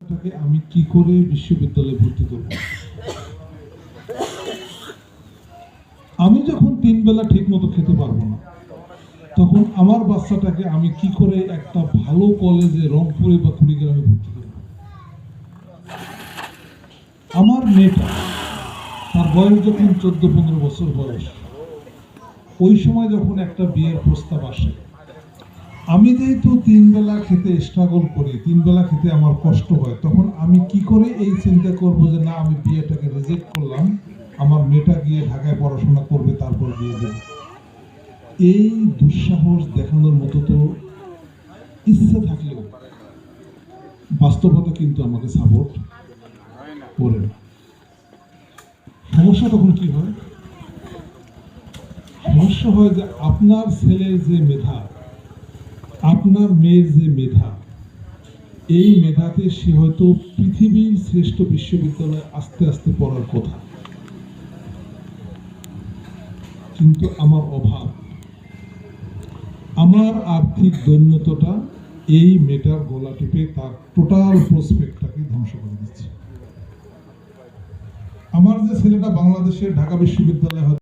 বাচ্চাটাকে আমি কি করে বিশ্ববিদ্যালয়ে ভর্তি করব? আমি যখন 3 বেলা ঠিক মতো খেতে পারবো না, তখন আমার বাচ্চাটাকে আমি কি করে একটা ভালো কলেজে রংপুরে বা কুড়িগ্রামে ভর্তি করব? আমার মেয়েটা, তার বয়স যখন 14-15 বছর বয়স, ওই সময় যখন একটা বিয়ের প্রস্তাব আসে, আমি যেহেতু 3 বেলা খেতে স্ট্রাগল করি, 3 বেলা খেতে আমার কষ্ট হয়, তখন আমি কি করে এই চিন্তা করব যে না, আমি বিয়েটাকে রিজেক্ট করলাম, আমার মেয়েটা গিয়ে ঢাকায় পড়াশোনা করবে, তারপর বিয়ে দেব। এই দুঃসাহস দেখানোর মতো তো ইচ্ছা থাকলেও বাস্তবতা কিন্তু আমাকে সাপোর্ট করে না। সমস্যা তখন কি হয়? সমস্যা হয় যে আপনার ছেলের যে মেধা, আপনার মেয়ের যে মেধা, এই মেধাতে সে হয়তো পৃথিবীর শ্রেষ্ঠ বিশ্ববিদ্যালয়ে আস্তে আস্তে পড়ার কথা, কিন্তু আমার অভাব, আমার আর্থিক দৈন্যতাটা এই মেয়েটার গলা টিপে তার টোটাল প্রসপেক্টটাকে ধ্বংস করে দিচ্ছে। আমার যে ছেলেটা বাংলাদেশের ঢাকা বিশ্ববিদ্যালয়ে